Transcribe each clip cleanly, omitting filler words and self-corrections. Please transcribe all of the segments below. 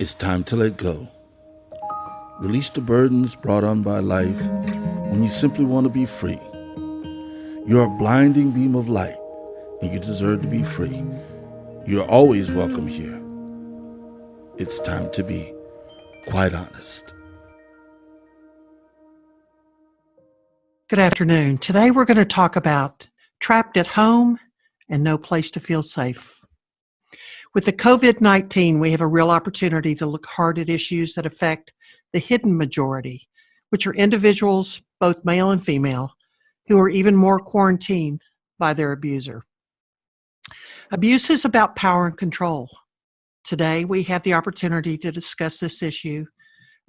It's time to let go. Release the burdens brought on by life when you simply want to be free. You're a blinding beam of light, and you deserve to be free. You're always welcome here. It's time to be quite honest. Good afternoon. Today we're going to talk about trapped at home and no place to feel safe. With the COVID-19, we have a real opportunity to look hard at issues that affect the hidden majority, which are individuals, both male and female, who are even more quarantined by their abuser. Abuse is about power and control. Today, we have the opportunity to discuss this issue,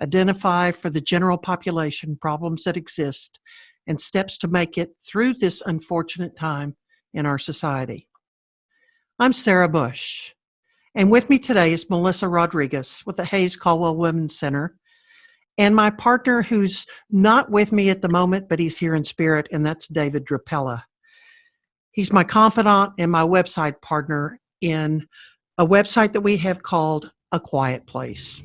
identify for the general population problems that exist, and steps to make it through this unfortunate time in our society. I'm Sarah Bush, and with me today is Melissa Rodriguez with the Hayes Caldwell Women's Center, and my partner who's not with me at the moment, but he's here in spirit, and that's David Drapella. He's my confidant and my website partner in a website that we have called A Quiet Place.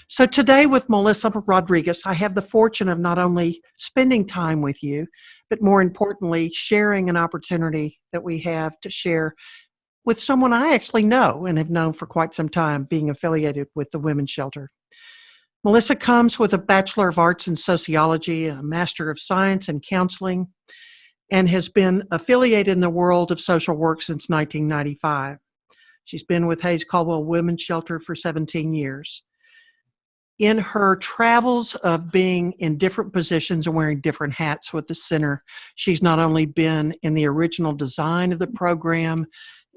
So today with Melissa Rodriguez, I have the fortune of not only spending time with you, but more importantly, sharing an opportunity that we have to share with someone I actually know and have known for quite some time, being affiliated with the Women's Shelter. Melissa comes with a Bachelor of Arts in Sociology, a Master of Science in Counseling, and has been affiliated in the world of social work since 1995. She's been with Hayes Caldwell Women's Shelter for 17 years. In her travels of being in different positions and wearing different hats with the center, she's not only been in the original design of the program,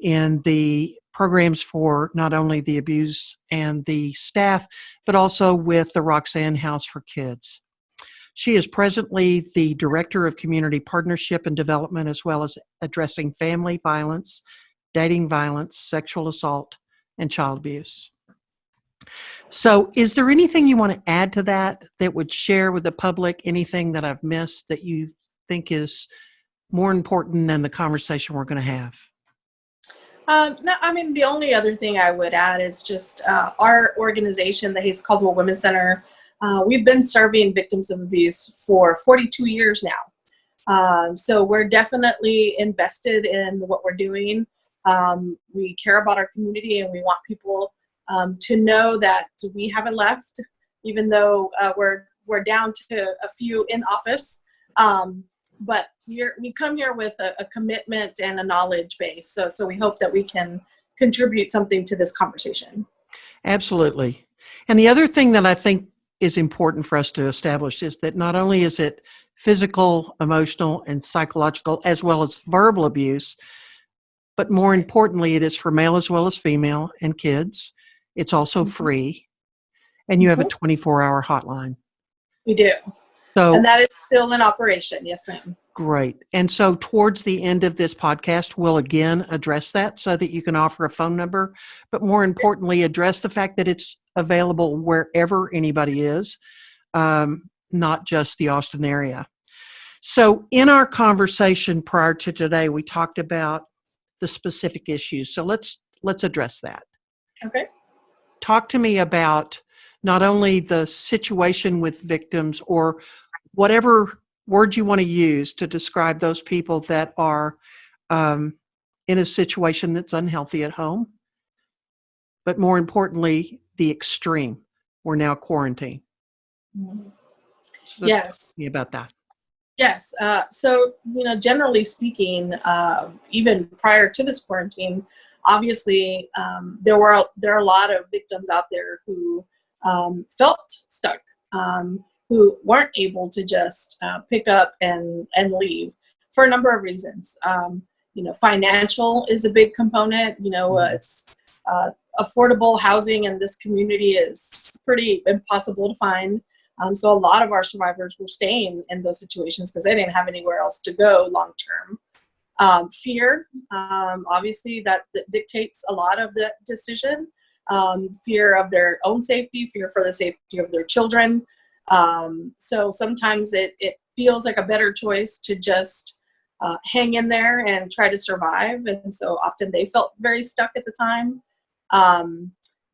in the programs for not only the abuse and the staff, but also with the Roxanne House for Kids. She is presently the Director of Community Partnership and Development, as well as addressing family violence, dating violence, sexual assault, and child abuse. So is there anything you want to add to that would share with the public, anything that I've missed that you think is more important than the conversation we're going to have? No, I mean, the only other thing I would add is just our organization, the Hayes Caldwell Women's Center, we've been serving victims of abuse for 42 years now. So we're definitely invested in what we're doing. We care about our community, and we want people to know that we haven't left, even though we're down to a few in office. But we come here with a commitment and a knowledge base. So we hope that we can contribute something to this conversation. Absolutely. And the other thing that I think is important for us to establish is that not only is it physical, emotional, and psychological, as well as verbal abuse, but more importantly, it is for male as well as female and kids. It's also free, and you have a 24-hour hotline. We do. So, and that is still in operation. Yes, ma'am. Great. And so towards the end of this podcast, we'll again address that so that you can offer a phone number, but more importantly, address the fact that it's available wherever anybody is, not just the Austin area. So in our conversation prior to today, we talked about the specific issues. So let's address that. Okay. Talk to me about not only the situation with victims or whatever word you want to use to describe those people that are in a situation that's unhealthy at home, but more importantly, the extreme. We're now quarantined. Mm-hmm. So yes. Talk to me about that. Yes. So, generally speaking, even prior to this quarantine, obviously, there are a lot of victims out there who felt stuck, who weren't able to just pick up and leave for a number of reasons. Financial is a big component. It's affordable housing in this community is pretty impossible to find. So a lot of our survivors were staying in those situations because they didn't have anywhere else to go long term. Fear, obviously, that dictates a lot of the decision. Fear of their own safety, fear for the safety of their children. So sometimes it feels like a better choice to just hang in there and try to survive. And so often they felt very stuck at the time.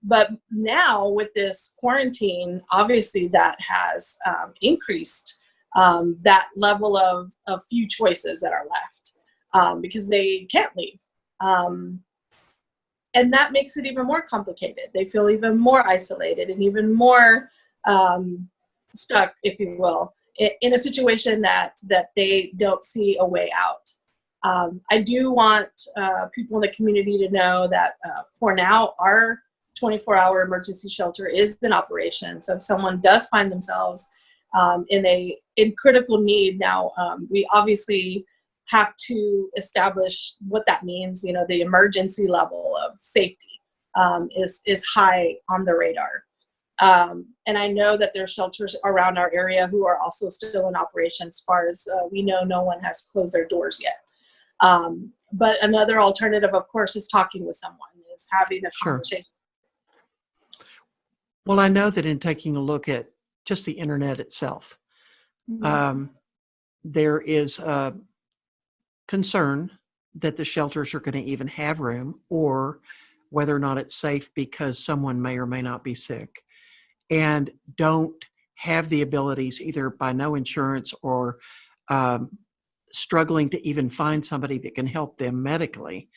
But now with this quarantine, obviously that has increased that level of few choices that are left because they can't leave. And that makes it even more complicated. They feel even more isolated and even more stuck, if you will, in a situation that they don't see a way out. I do want people in the community to know that for now, our 24-hour emergency shelter is in operation. So if someone does find themselves in critical need now, we obviously have to establish what that means. You know, the emergency level of safety is high on the radar. And I know that there are shelters around our area who are also still in operation. As far as we know, no one has closed their doors yet. But another alternative, of course, is talking with someone, is having a conversation. Well, I know that in taking a look at just the internet itself, there is a concern that the shelters are going to even have room, or whether or not it's safe because someone may or may not be sick and don't have the abilities, either by no insurance or struggling to even find somebody that can help them medically,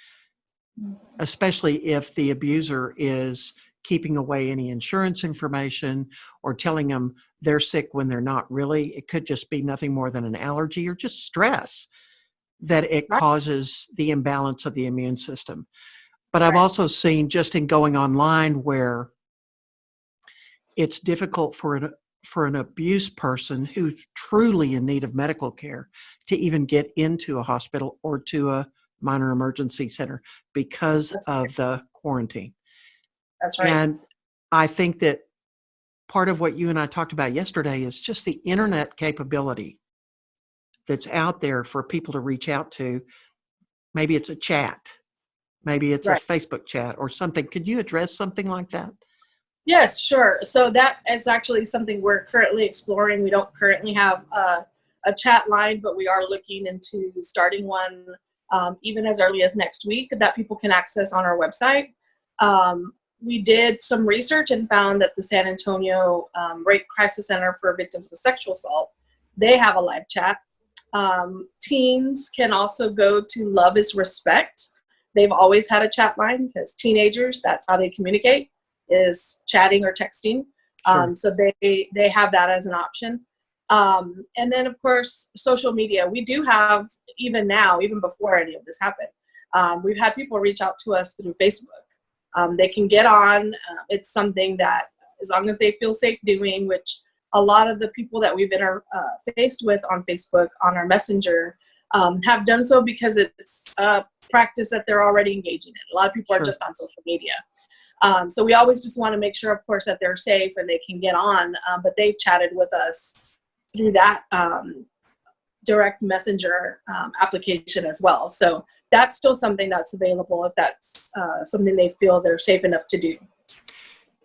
especially if the abuser is keeping away any insurance information or telling them they're sick when they're not really. It could just be nothing more than an allergy or just stress that it causes the imbalance of the immune system. But I've also seen, just in going online, where it's difficult for an abused person who's truly in need of medical care to even get into a hospital or to a minor emergency center because of the quarantine. That's right. And I think that part of what you and I talked about yesterday is just the internet capability that's out there for people to reach out to. Maybe it's a chat, maybe it's a Facebook chat or something. Could you address something like that? Yes, sure. So that is actually something we're currently exploring. We don't currently have a chat line, but we are looking into starting one even as early as next week that people can access on our website. We did some research and found that the San Antonio Rape Crisis Center for Victims of Sexual Assault, they have a live chat. Teens can also go to Love is Respect. They've always had a chat line because teenagers, that's how they communicate, is chatting or texting. So they have that as an option. And then, of course, social media. We do have, even now, even before any of this happened, we've had people reach out to us through Facebook. They can get on. It's something that, as long as they feel safe doing, which a lot of the people that we've interfaced with on Facebook, on our Messenger, have done so because it's a practice that they're already engaging in. A lot of people are just on social media. So we always just want to make sure, of course, that they're safe and they can get on, but they've chatted with us through that direct messenger application as well. So that's still something that's available if that's something they feel they're safe enough to do.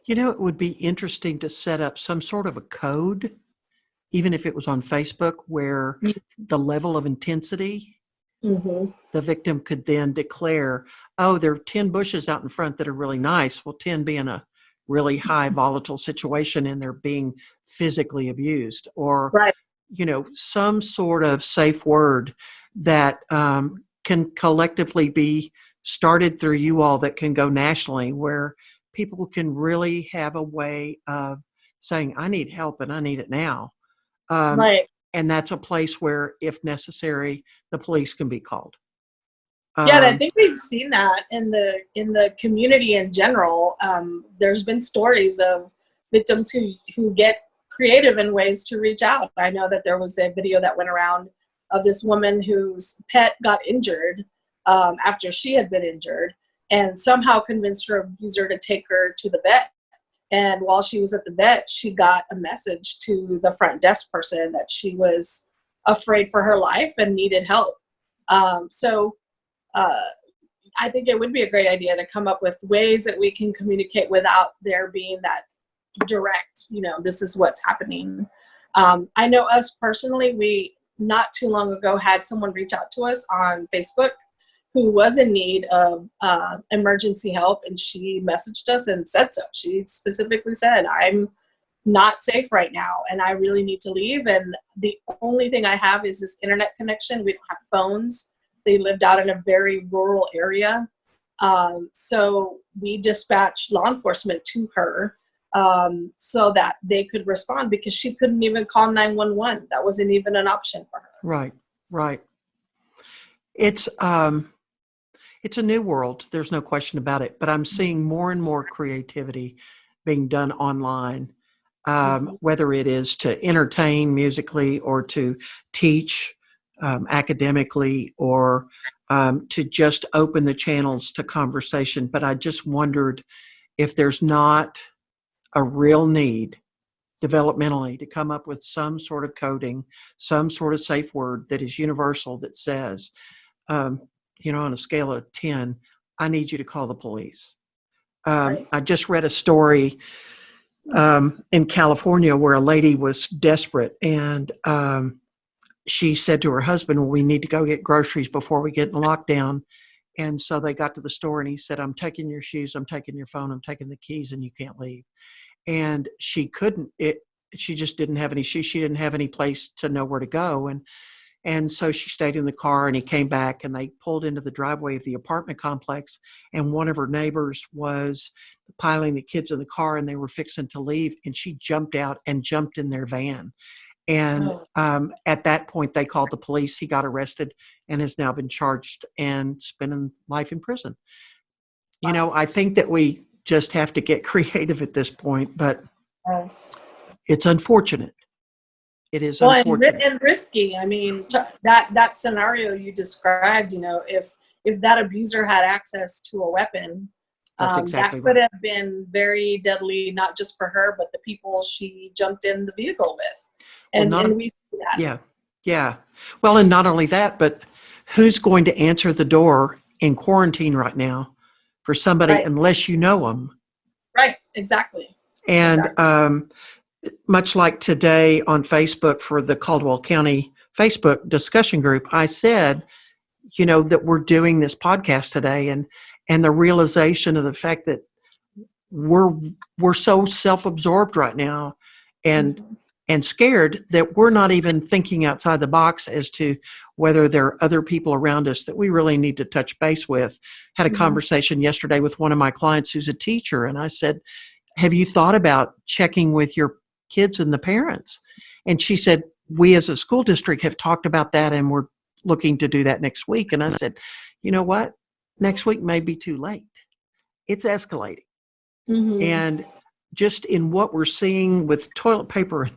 You know, it would be interesting to set up some sort of a code, even if it was on Facebook, where the level of intensity, the victim could then declare, oh, there are 10 bushes out in front that are really nice. Well, 10 being a really high volatile situation and they're being physically abused, or, you know, some sort of safe word that can collectively be started through you all that can go nationally, where people can really have a way of saying, I need help and I need it now. And that's a place where, if necessary, the police can be called. Yeah, and I think we've seen that in the community in general. There's been stories of victims who get creative in ways to reach out. I know that there was a video that went around of this woman whose pet got injured after she had been injured, and somehow convinced her abuser to take her to the vet. And while she was at the vet, she got a message to the front desk person that she was afraid for her life and needed help. So I think it would be a great idea to come up with ways that we can communicate without there being that direct, you know, this is what's happening. I know us personally, we not too long ago had someone reach out to us on Facebook who was in need of emergency help, and she messaged us and said so. She specifically said, I'm not safe right now and I really need to leave, and the only thing I have is this internet connection. We don't have phones. They lived out in a very rural area. So we dispatched law enforcement to her so that they could respond, because she couldn't even call 911. That wasn't even an option for her. Right, right. It's a new world. There's no question about it. But I'm seeing more and more creativity being done online, whether it is to entertain musically or to teach academically, or to just open the channels to conversation. But I just wondered if there's not a real need developmentally to come up with some sort of coding, some sort of safe word that is universal, that says, on a scale of 10, I need you to call the police. Right. I just read a story in California where a lady was desperate, and she said to her husband, well, we need to go get groceries before we get in lockdown. And so they got to the store, and he said, I'm taking your shoes, I'm taking your phone, I'm taking the keys, and you can't leave. And she couldn't, she just didn't have any shoes. She didn't have any place to know where to go. And so she stayed in the car, and he came back, and they pulled into the driveway of the apartment complex, and one of her neighbors was piling the kids in the car, and they were fixing to leave, and she jumped out and jumped in their van. And at that point, they called the police. He got arrested and has now been charged and spending life in prison. I think that we just have to get creative at this point, but Yes. it's unfortunate. It is Well, unfortunate. and risky. I mean, that scenario you described, if that abuser had access to a weapon, That's exactly that could right. have been very deadly, not just for her, but the people she jumped in the vehicle with. And we see that. Yeah. Well, and not only that, but who's going to answer the door in quarantine right now for somebody Right. unless you know them? Right. Exactly. And much like today on Facebook for the Caldwell County Facebook discussion group, I said, that we're doing this podcast today, and the realization of the fact that we're so self-absorbed right now and scared that we're not even thinking outside the box as to whether there are other people around us that we really need to touch base with. Had a conversation yesterday with one of my clients who's a teacher, and I said, have you thought about checking with your kids and the parents? And she said, we as a school district have talked about that, and we're looking to do that next week. And I said, you know what? Next week may be too late. It's escalating. And just in what we're seeing with toilet paper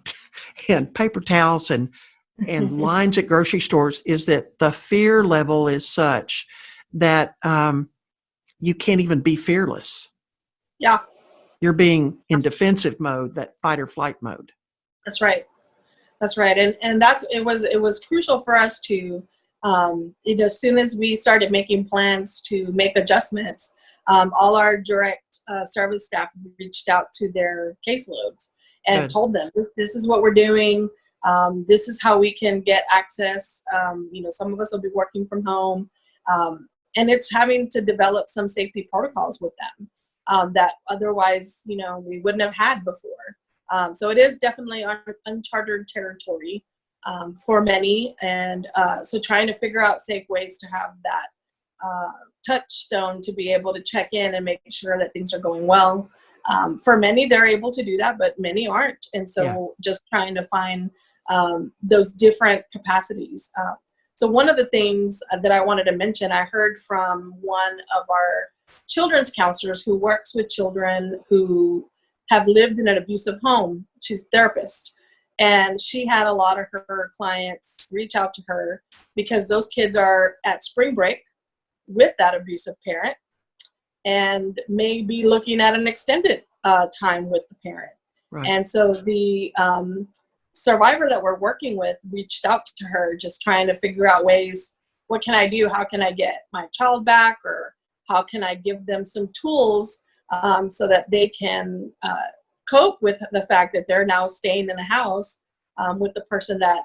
and paper towels and lines at grocery stores, is that the fear level is such that you can't even be fearless. Yeah. You're being in defensive mode, that fight or flight mode. That's right. And it was crucial for us to, as soon as we started making plans to make adjustments, all our direct service staff reached out to their caseloads and told them, this is what we're doing. This is how we can get access. Some of us will be working from home. And it's having to develop some safety protocols with them that otherwise, we wouldn't have had before. So it is definitely uncharted territory for many. And so trying to figure out safe ways to have that touchstone to be able to check in and make sure that things are going well. For many, they're able to do that, but many aren't. And so just trying to find those different capacities. So one of the things that I wanted to mention, I heard from one of our children's counselors who works with children who have lived in an abusive home. She's a therapist. And she had a lot of her clients reach out to her because those kids are at spring break with that abusive parent and may be looking at an extended time with the parent. Right. And so the survivor that we're working with reached out to her just trying to figure out ways, what can I do? How can I get my child back? Or how can I give them some tools so that they can cope with the fact that they're now staying in a house with the person that,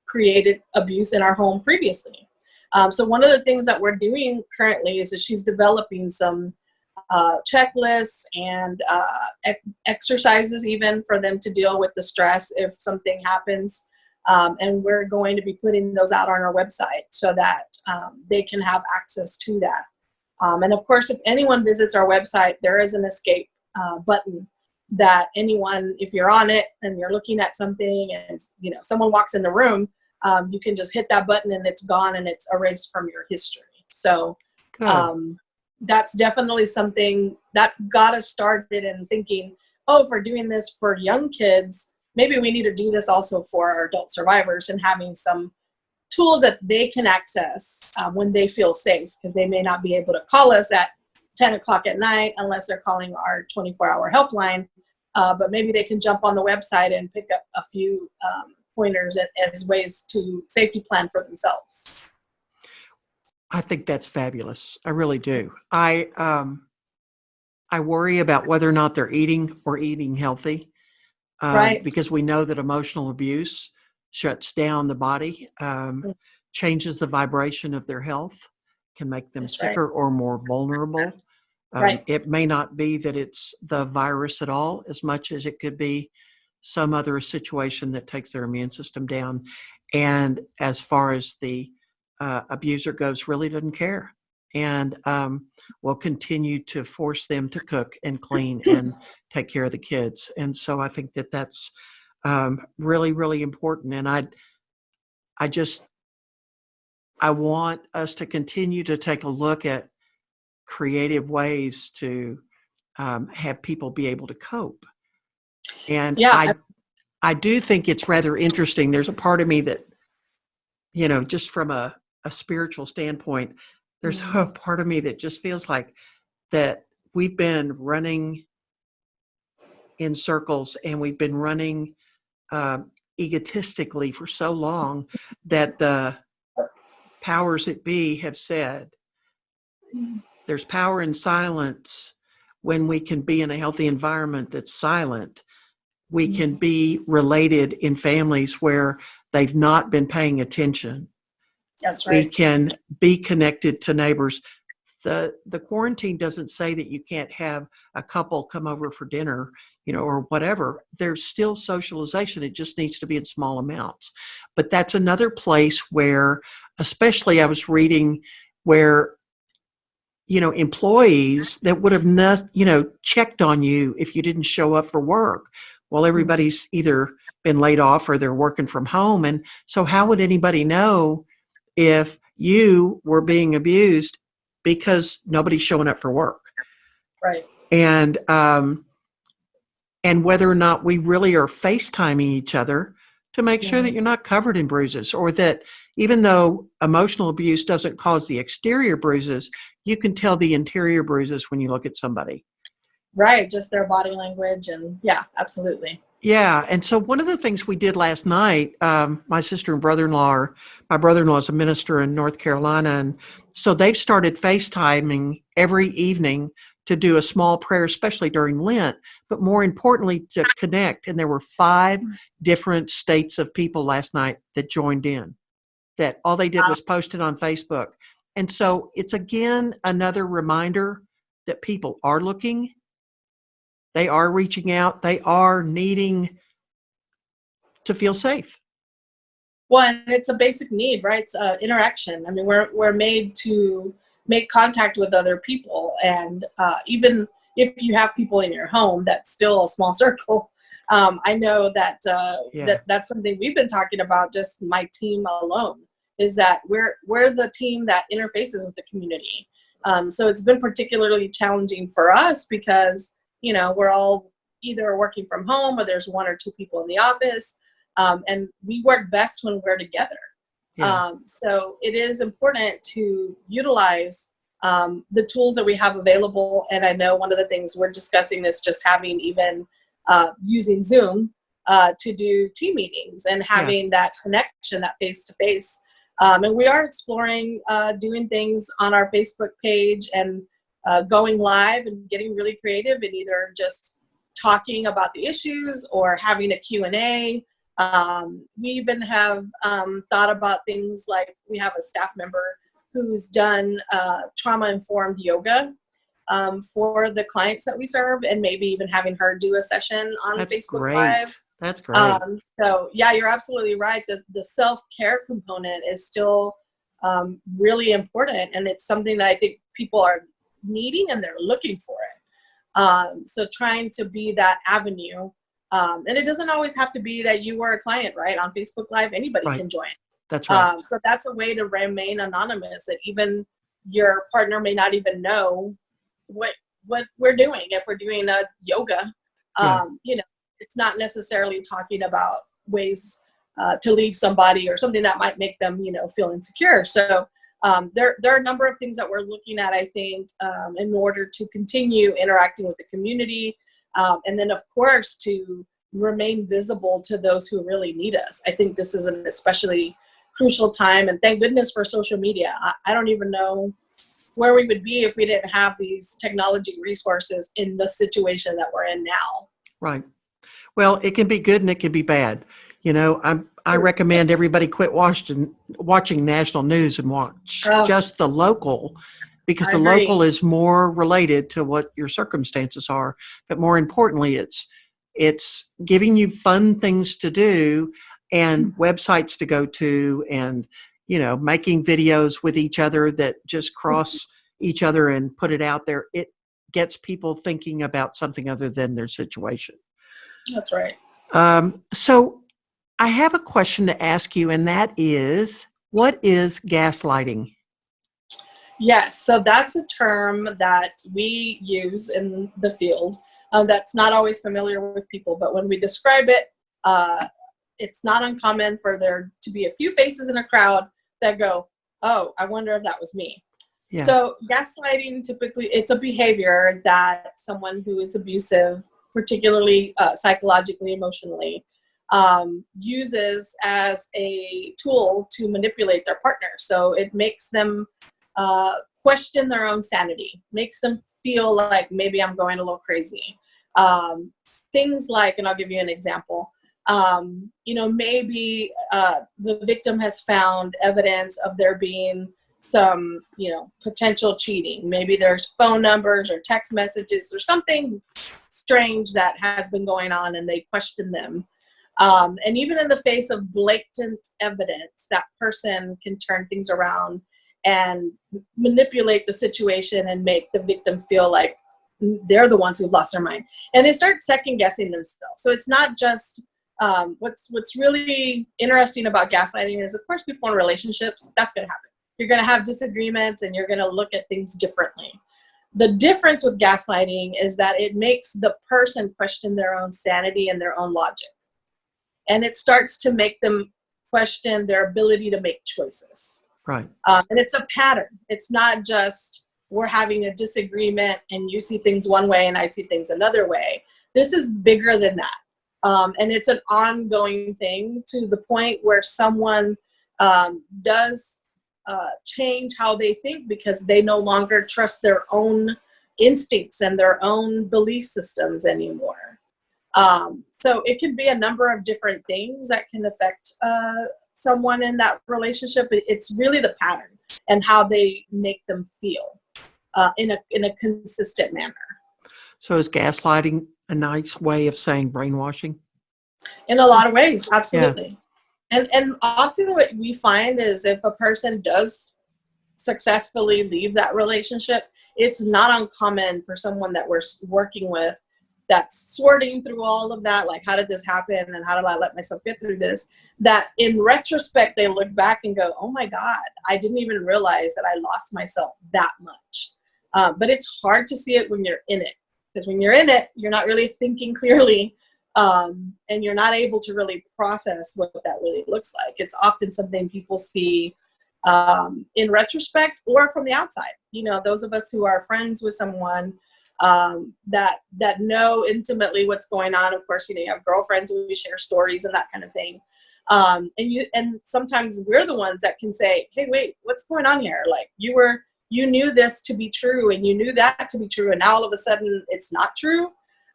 created abuse in our home previously. So one of the things that we're doing currently is that she's developing some checklists and exercises even for them to deal with the stress if something happens. And we're going to be putting those out on our website so that they can have access to that. And of course, if anyone visits our website, there is an escape button that anyone, if you're on it and you're looking at something and someone walks in the room, you can just hit that button and it's gone and it's erased from your history. So that's definitely something that got us started in thinking, oh, if we're doing this for young kids, maybe we need to do this also for our adult survivors, and having some tools that they can access when they feel safe, because they may not be able to call us at 10 o'clock at night unless they're calling our 24-hour helpline. But maybe they can jump on the website and pick up a few pointers as ways to safety plan for themselves. I think that's fabulous. I really do. I worry about whether or not they're eating healthy, Right. because we know that emotional abuse shuts down the body, changes the vibration of their health, can make them That's right. sicker or more vulnerable. Right. It may not be that it's the virus at all, as much as it could be some other situation that takes their immune system down. And as far as the abuser goes, really doesn't care, and will continue to force them to cook and clean and take care of the kids. And so I think that that's really, really important. And I want us to continue to take a look at creative ways to have people be able to cope. And Yeah. I do think it's rather interesting. There's a part of me that, just from a spiritual standpoint, there's a part of me that just feels like that we've been running in circles, and we've been running egotistically for so long that the powers that be have said there's power in silence. When we can be in a healthy environment that's silent, we can be related in families where they've not been paying attention. That's We right. can be connected to neighbors. The quarantine doesn't say that you can't have a couple come over for dinner, or whatever. There's still socialization. It just needs to be in small amounts. But that's another place where, especially I was reading where, employees that would have not, checked on you if you didn't show up for work. Well, everybody's either been laid off or they're working from home. And so how would anybody know if you were being abused because nobody's showing up for work? Right. And whether or not we really are FaceTiming each other to make sure that you're not covered in bruises, or that even though emotional abuse doesn't cause the exterior bruises, you can tell the interior bruises when you look at somebody. Right. Just their body language. And yeah, absolutely. Yeah. And so one of the things we did last night, my sister and brother-in-law, my brother-in-law is a minister in North Carolina. And so they've started FaceTiming every evening to do a small prayer, especially during Lent, but more importantly, to connect. And there were 5 different states of people last night that joined in, that all they did was post it on Facebook. And so it's, again, another reminder that people are looking. They are reaching out. They are needing to feel safe. Well, and it's a basic need, right? It's interaction. I mean, we're made to make contact with other people, and even if you have people in your home, that's still a small circle. I know that that's something we've been talking about. Just my team alone is that we're the team that interfaces with the community. So it's been particularly challenging for us because we're all either working from home or there's 1 or 2 people in the office. And we work best when we're together. Yeah. So it is important to utilize the tools that we have available. And I know one of the things we're discussing is just having even using Zoom to do team meetings and having that connection, that face-to-face. And we are exploring doing things on our Facebook page and going live and getting really creative and either just talking about the issues or having a Q&A. We even have thought about things like we have a staff member who's done trauma-informed yoga for the clients that we serve, and maybe even having her do a session on That's Facebook great. Live. That's great. So yeah, you're absolutely right. The self-care component is still really important, and it's something that I think people are needing and they're looking for it. So trying to be that avenue, and it doesn't always have to be that you were a client, right? On Facebook Live, anybody Right. can join. That's right. So that's a way to remain anonymous, that even your partner may not even know what we're doing. If we're doing a yoga, you know, it's not necessarily talking about ways to leave somebody or something that might make them, you know, feel insecure. So there are a number of things that we're looking at, I think, in order to continue interacting with the community, and then of course to remain visible to those who really need us. I think this is an especially crucial time, and thank goodness for social media. I don't even know where we would be if we didn't have these technology resources in the situation that we're in now. Right. Well, it can be good and it can be bad. You know, I recommend everybody quit watching national news and watch just the local, because the local is more related to what your circumstances are. But more importantly, it's giving you fun things to do and websites to go to, and, you know, making videos with each other that just cross each other and put it out there. It gets people thinking about something other than their situation. That's right. So I have a question to ask you, and that is, what is gaslighting? Yes, so that's a term that we use in the field that's not always familiar with people, but when we describe it, it's not uncommon for there to be a few faces in a crowd that go, oh, I wonder if that was me. Yeah. So gaslighting, typically, it's a behavior that someone who is abusive, particularly psychologically, emotionally, uses as a tool to manipulate their partner. So it makes them question their own sanity, makes them feel like maybe I'm going a little crazy. Things like, and I'll give you an example, you know, maybe the victim has found evidence of there being some, you know, potential cheating. Maybe there's phone numbers or text messages or something strange that has been going on, and they question them. And even in the face of blatant evidence, that person can turn things around and manipulate the situation and make the victim feel like they're the ones who lost their mind. And they start second guessing themselves. So it's not just, what's really interesting about gaslighting is, of course, people in relationships, that's going to happen. You're going to have disagreements and you're going to look at things differently. The difference with gaslighting is that it makes the person question their own sanity and their own logic. And it starts to make them question their ability to make choices. Right. And it's a pattern. It's not just we're having a disagreement and you see things one way and I see things another way. This is bigger than that. And it's an ongoing thing, to the point where someone does change how they think because they no longer trust their own instincts and their own belief systems anymore. So it can be a number of different things that can affect someone in that relationship. It's really the pattern and how they make them feel in a consistent manner. So is gaslighting a nice way of saying brainwashing? In a lot of ways, absolutely. Yeah. And often what we find is, if a person does successfully leave that relationship, it's not uncommon for someone that we're working with that's sorting through all of that, like, how did this happen and how did I let myself get through this, that in retrospect they look back and go, oh my God, I didn't even realize that I lost myself that much. But it's hard to see it when you're in it, because when you're in it, you're not really thinking clearly, and you're not able to really process what that really looks like. It's often something people see in retrospect or from the outside. You know, those of us who are friends with someone that know intimately what's going on. Of course, you know, you have girlfriends who we share stories and that kind of thing. And sometimes we're the ones that can say, hey, wait, what's going on here? Like, you knew this to be true and you knew that to be true, and now all of a sudden it's not true.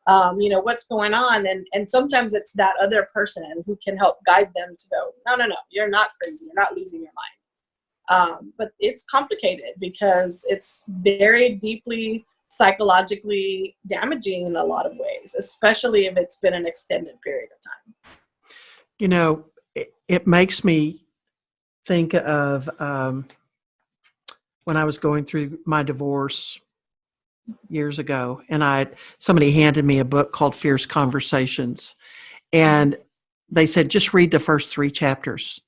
You know, what's going on? And sometimes it's that other person who can help guide them to go, no, you're not crazy. You're not losing your But it's complicated because it's very deeply psychologically damaging in a lot of ways, especially if it's been an extended period of time. You know, it makes me think of when I was going through my divorce years ago, and somebody handed me a book called Fierce Conversations, and they said, just read the first 3 chapters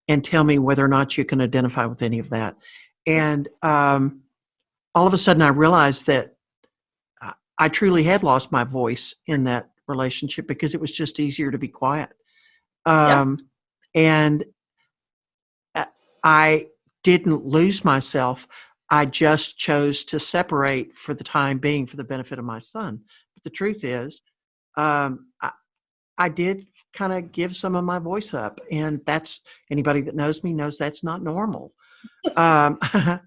and tell me whether or not you can identify with any of that. And all of a sudden I realized that I truly had lost my voice in that relationship because it was just easier to be quiet. Yeah. And I didn't lose myself. I just chose to separate for the time being for the benefit of my son. But the truth is, I did kind of give some of my voice up, and that's, anybody that knows me knows that's not normal. I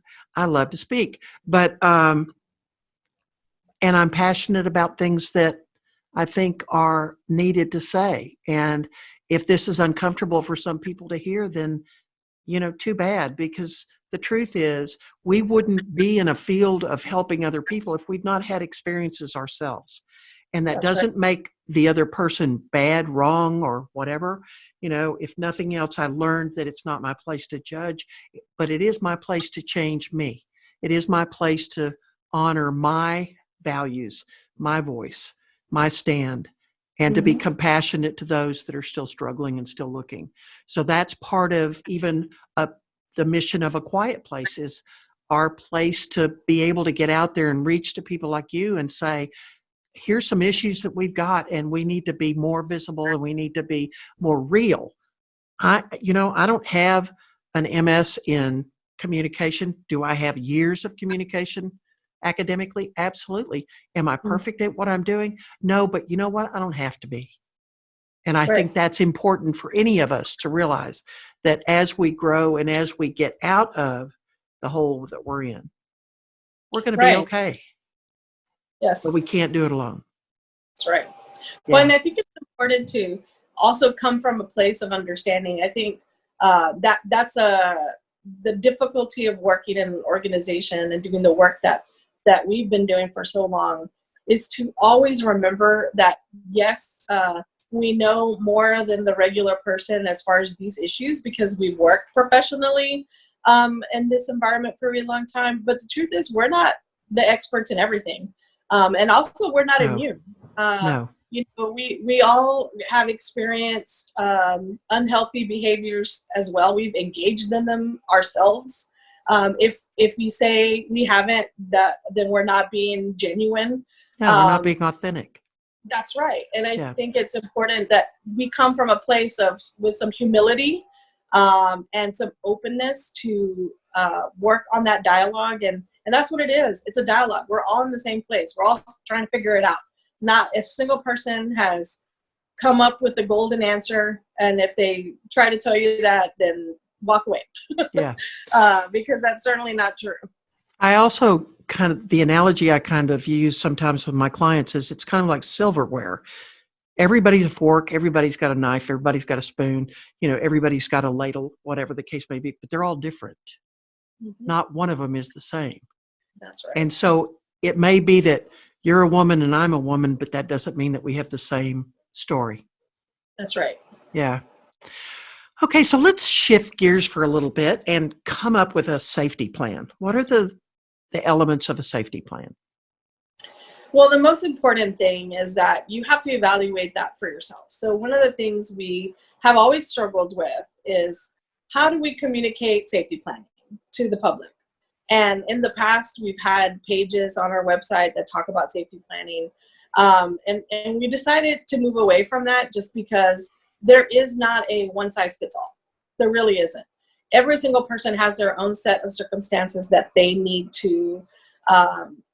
love to speak, but and I'm passionate about things that I think are needed to say. And if this is uncomfortable for some people to hear, then too bad, because the truth is we wouldn't be in a field of helping other people if we'd not had experiences ourselves. And that That's right. doesn't make the other person bad, wrong, or whatever. If nothing else, I learned that it's not my place to judge, but it is my place to change me. It is my place to honor my values, my voice, my stand, and to be compassionate to those that are still struggling and still looking. So that's part of even the mission of A Quiet Place, is our place to be able to get out there and reach to people like you and say, here's some issues that we've got, and we need to be more visible, and we need to be more real. I don't have an MS in communication. Do I have years of communication academically? Absolutely. Am I perfect at what I'm doing? No, but you know what? I don't have to be. And I think that's important for any of us to realize, that as we grow and as we get out of the hole that we're in, we're going to be okay. Yes. But we can't do it alone. That's right. Yeah. Well, and I think it's important to also come from a place of understanding. I think that's the difficulty of working in an organization and doing the work that we've been doing for so long, is to always remember that, yes, we know more than the regular person as far as these issues, because we've worked professionally in this environment for a really long time. But the truth is, we're not the experts in everything. And also, we're not immune. No. We all have experienced unhealthy behaviors as well. We've engaged in them ourselves. If we say we haven't, then we're not being genuine. No, we're not being authentic. That's right. And I think it's important that we come from a place with some humility and some openness to work on that dialogue. And that's what it is. It's a dialogue. We're all in the same place. We're all trying to figure it out. Not a single person has come up with the golden answer. And if they try to tell you that, then walk away. Yeah. Because that's certainly not true. I also the analogy I kind of use sometimes with my clients is, it's kind of like silverware. Everybody's a fork, everybody's got a knife, everybody's got a spoon, everybody's got a ladle, whatever the case may be, but they're all different. Not one of them is the same. That's right. And so it may be that you're a woman and I'm a woman, but that doesn't mean that we have the same story. That's right. Yeah. Okay, so let's shift gears for a little bit and come up with a safety plan. What are the elements of a safety plan? Well, the most important thing is that you have to evaluate that for yourself. So one of the things we have always struggled with is, how do we communicate safety planning to the public? And in the past, we've had pages on our website that talk about safety planning. And we decided to move away from that, just because there is not a one size fits all. There really isn't. Every single person has their own set of circumstances that they need to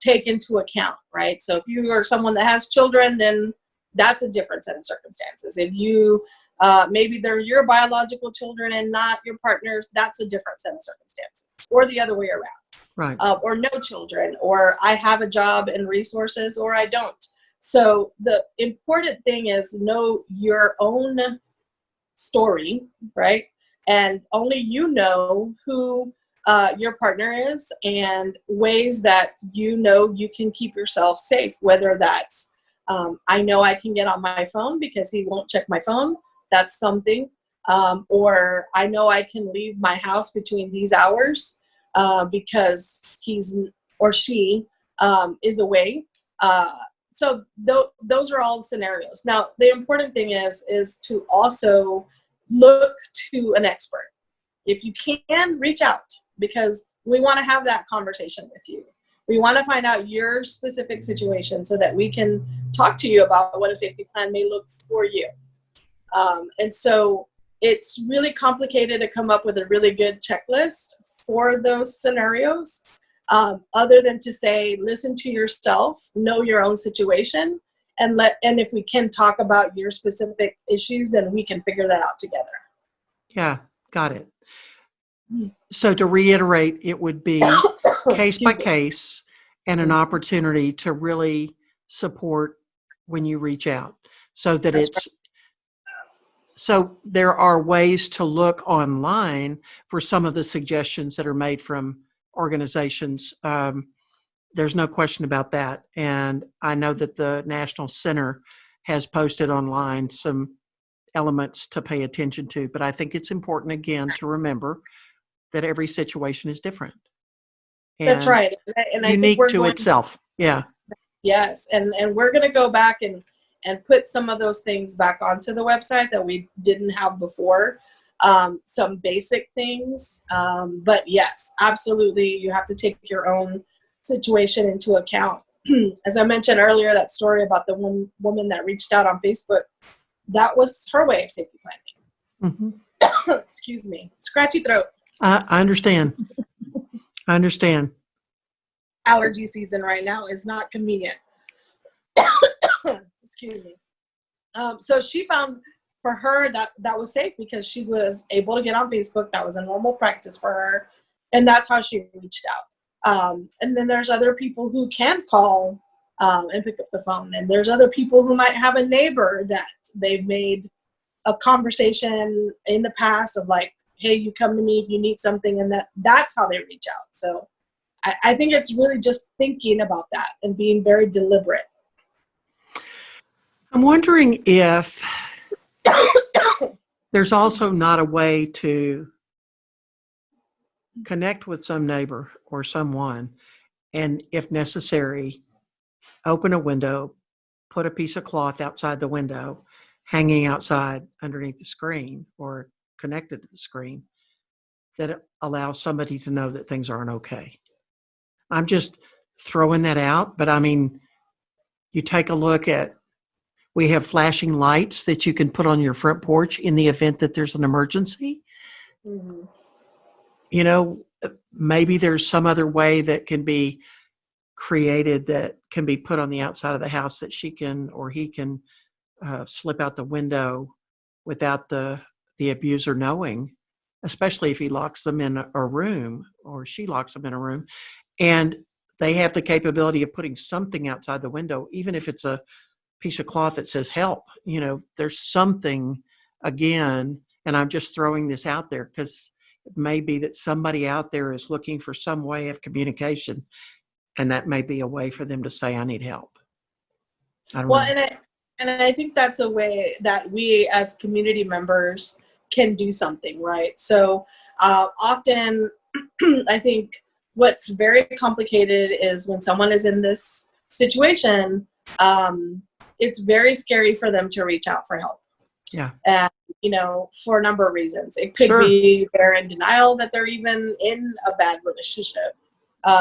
take into account, right? So if you are someone that has children, then that's a different set of circumstances. If you, maybe they're your biological children and not your partner's, that's a different set of circumstances, or the other way around. Right. Or no children, or I have a job and resources, or I don't. So the important thing is know your own story, right? And only you know who your partner is, and ways that you can keep yourself safe, whether that's I know I can get on my phone because he won't check my phone. That's something. Or I know I can leave my house between these hours because he's or she is away. So those are all the scenarios. Now, the important thing is to also look to an expert. If you can, reach out, because we want to have that conversation with you. We want to find out your specific situation so that we can talk to you about what a safety plan may look for you. And so it's really complicated to come up with a really good checklist for those scenarios, other than to say, listen to yourself, know your own situation, and if we can talk about your specific issues, then we can figure that out together. Yeah, got it. So to reiterate, it would be case by case and an opportunity to really support when you reach out, so that That's it's so there are ways to look online for some of the suggestions that are made from organizations. There's no question about that. And I know that the National Center has posted online some elements to pay attention to, but I think it's important, again, to remember that every situation is different. That's right. And I think unique we're to going itself. Yeah. Yes, and we're going to go back and put some of those things back onto the website that we didn't have before. Some basic things, but yes, absolutely, you have to take your own situation into account. As I mentioned earlier, that story about the one woman that reached out on Facebook, that was her way of safety planning. Mm-hmm. Excuse me, scratchy throat. I understand. I understand. Allergy season right now is not convenient. Excuse me. So she found for her that was safe because she was able to get on Facebook. That was a normal practice for her, and that's how she reached out. And then there's other people who can call and pick up the phone, and there's other people who might have a neighbor that they've made a conversation in the past of like, hey, you come to me if you need something, and that's how they reach out. So I think it's really just thinking about that and being very deliberate. I'm wondering if there's also not a way to connect with some neighbor or someone, and if necessary, open a window, put a piece of cloth outside the window, hanging outside underneath the screen or connected to the screen, that allows somebody to know that things aren't okay. I'm just throwing that out, but I mean, you take a look at, we have flashing lights that you can put on your front porch in the event that there's an emergency. Mm-hmm. You know, maybe there's some other way that can be created that can be put on the outside of the house that she can or he can slip out the window without the abuser knowing, especially if he locks them in a room or she locks them in a room. And they have the capability of putting something outside the window, even if it's a piece of cloth that says help. You know, there's something, again, and I'm just throwing this out there because it may be that somebody out there is looking for some way of communication, and that may be a way for them to say, I need help. I don't know. And I think that's a way that we as community members can do something, right? So often I think what's very complicated is when someone is in this situation, it's very scary for them to reach out for help. Yeah. And, you know, for a number of reasons. It could be they're in denial that they're even in a bad relationship.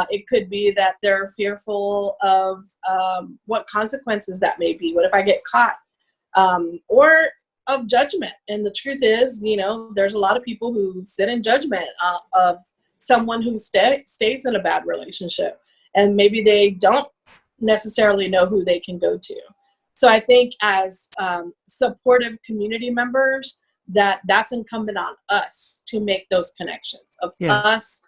It could be that they're fearful of what consequences that may be. What if I get caught? Or of judgment. And the truth is, you know, there's a lot of people who sit in judgment of someone who stays in a bad relationship. And maybe they don't necessarily know who they can go to. So I think as supportive community members, that's incumbent on us to make those connections, of us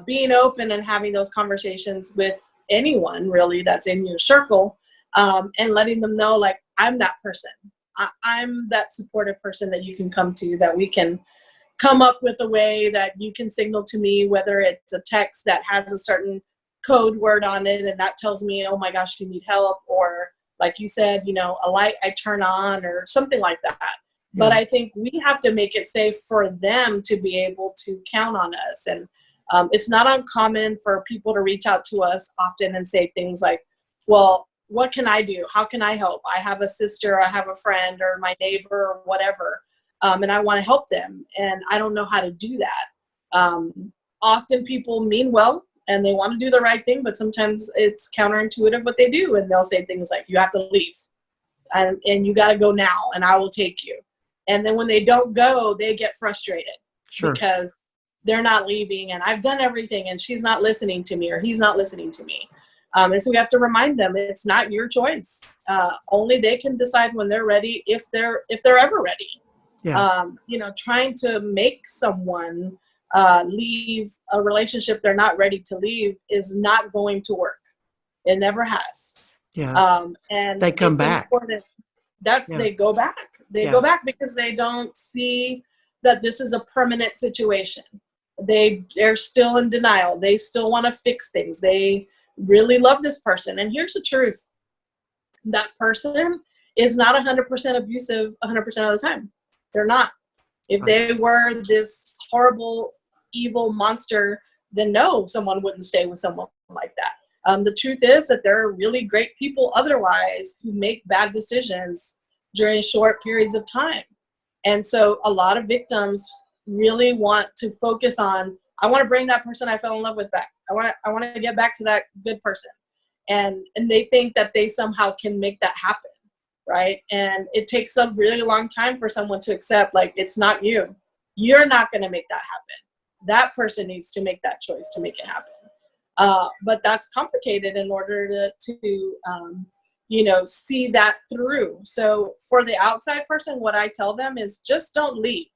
being open and having those conversations with anyone really that's in your circle, and letting them know, like, I'm that person. I'm that supportive person that you can come to, that we can come up with a way that you can signal to me, whether it's a text that has a certain code word on it and that tells me, oh my gosh, you need help, or like you said, a light I turn on or something like that. But I think we have to make it safe for them to be able to count on us. And it's not uncommon for people to reach out to us often and say things like, well, what can I do? How can I help? I have a sister, I have a friend, or my neighbor, or whatever, and I want to help them, and I don't know how to do that. Often people mean well, and they want to do the right thing, but sometimes it's counterintuitive what they do, and they'll say things like, you have to leave, and you got to go now, and I will take you. And then when they don't go, they get frustrated because they're not leaving, and I've done everything, and she's not listening to me, or he's not listening to me. And so we have to remind them it's not your choice. Only they can decide when they're ready, if they're ever ready. Yeah. Trying to make someone leave a relationship they're not ready to leave is not going to work. It never has. Yeah. And They come back. Important. They go back. They go back because they don't see that this is a permanent situation. They're still in denial. They still want to fix things. They really love this person. And here's the truth. That person is not 100% abusive 100% of the time. They're not. If they were this horrible, evil monster, then no, someone wouldn't stay with someone like that. The truth is that there are really great people otherwise who make bad decisions during short periods of time. And so a lot of victims really want to focus on, I want to bring that person I fell in love with back. I want to get back to that good person. And they think that they somehow can make that happen, right? And it takes a really long time for someone to accept, like, it's not you. You're not going to make that happen. That person needs to make that choice to make it happen. But that's complicated in order to see that through. So for the outside person, what I tell them is just don't leave.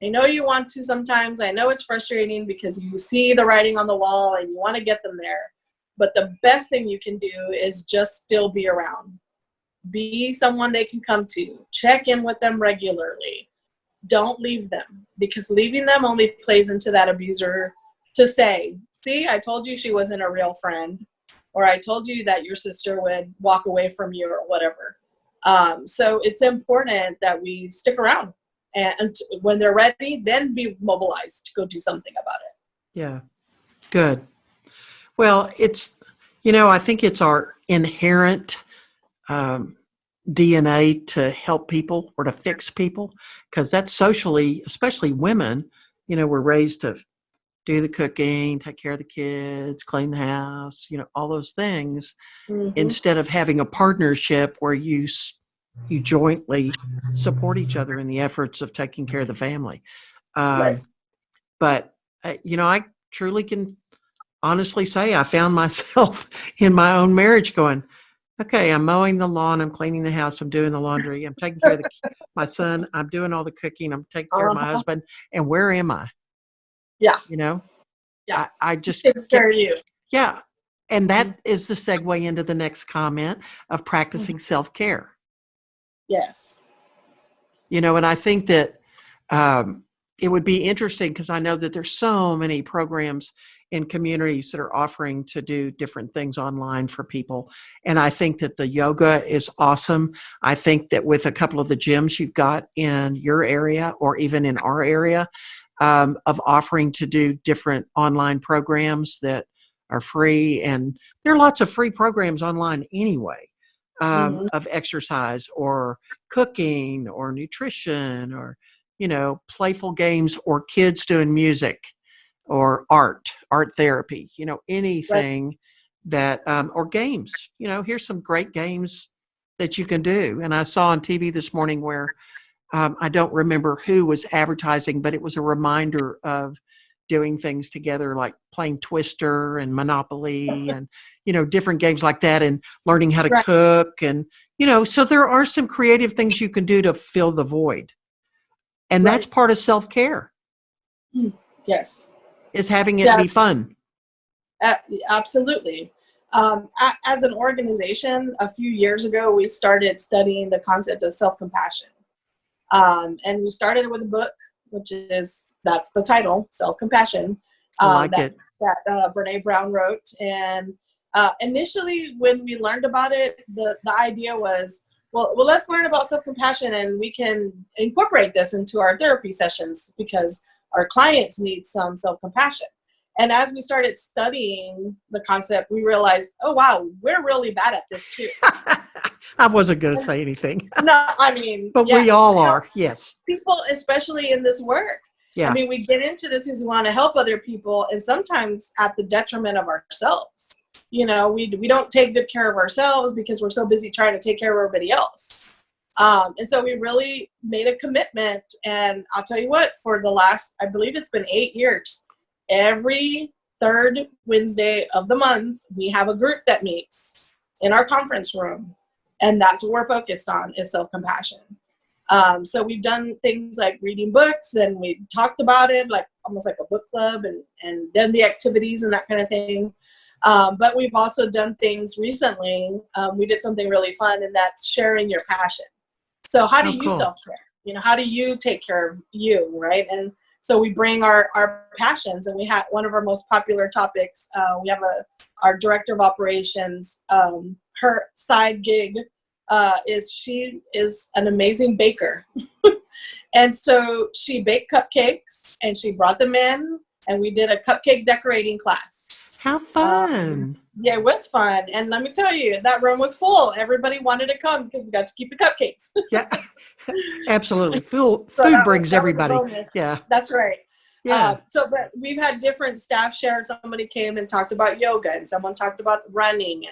I know you want to sometimes. I know it's frustrating because you see the writing on the wall and you want to get them there. But the best thing you can do is just still be around. Be someone they can come to. Check in with them regularly. Don't leave them, because leaving them only plays into that abuser to say, see, I told you she wasn't a real friend, or I told you that your sister would walk away from you, or whatever. So it's important that we stick around. And when they're ready, then be mobilized to go do something about it. Yeah. Good. Well, I think it's our inherent DNA to help people or to fix people, because that's socially, especially women, we're raised to do the cooking, take care of the kids, clean the house, all those things, instead of having a partnership where you jointly support each other in the efforts of taking care of the family. Right. But, I truly can honestly say I found myself in my own marriage going, okay, I'm mowing the lawn, I'm cleaning the house, I'm doing the laundry, I'm taking care of my son, I'm doing all the cooking, I'm taking care of my husband, and where am I? Yeah. Yeah. I just take care of you. Yeah. And that is the segue into the next comment of practicing self-care. Yes. And I think that it would be interesting, because I know that there's so many programs in communities that are offering to do different things online for people. And I think that the yoga is awesome. I think that with a couple of the gyms you've got in your area, or even in our area, of offering to do different online programs that are free. And there are lots of free programs online anyway, of exercise or cooking or nutrition or, playful games, or kids doing music or art therapy, anything that, or games, here's some great games that you can do. And I saw on TV this morning where I don't remember who was advertising, but it was a reminder of doing things together, like playing Twister and Monopoly and, different games like that, and learning how to cook. And, so there are some creative things you can do to fill the void. And that's part of self-care. Yes. Is having it be fun. Absolutely. As an organization, a few years ago, we started studying the concept of self-compassion. And we started with a book that's the title, Self-Compassion, I like that it. Brene Brown wrote. And initially, when we learned about it, the idea was, well, let's learn about self-compassion, and we can incorporate this into our therapy sessions because our clients need some self-compassion. And as we started studying the concept, we realized, oh, wow, we're really bad at this too. I wasn't going to say anything. No, I mean, But yeah, we all are. Yes. people, especially in this work. Yeah. I mean, we get into this because we want to help other people, and sometimes at the detriment of ourselves. We don't take good care of ourselves because we're so busy trying to take care of everybody else. And so we really made a commitment. And I'll tell you what, for the last, I believe it's been 8 years, every third Wednesday of the month, we have a group that meets in our conference room. And that's what we're focused on, is self-compassion. So we've done things like reading books, and we talked about it, like almost like a book club, and done the activities and that kind of thing. But we've also done things recently. We did something really fun, and that's sharing your passion. So how do you cool. self-care? How do you take care of you, right? And so we bring our passions, and we had one of our most popular topics. We have our director of operations. Her side gig is she is an amazing baker. And so she baked cupcakes, and she brought them in, and we did a cupcake decorating class. How fun. Yeah, it was fun. And let me tell you, that room was full. Everybody wanted to come because we got to keep the cupcakes. Yeah, absolutely. Food brings everybody. Yeah. That's right. Yeah. But we've had different staff share. Somebody came and talked about yoga, and someone talked about running,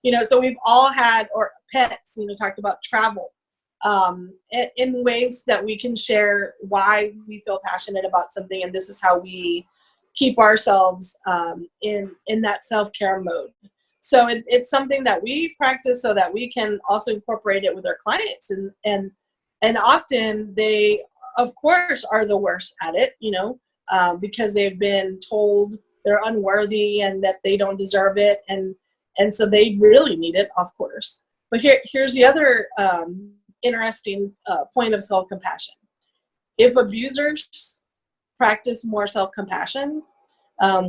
and so we've all had, or pets, talked about travel, in ways that we can share why we feel passionate about something, and this is how we keep ourselves in that self-care mode. So it's something that we practice so that we can also incorporate it with our clients, and often they, of course, are the worst at it, because they've been told they're unworthy and that they don't deserve it, and so they really need it, of course. But here's the other interesting point of self-compassion. If abusers practice more self-compassion,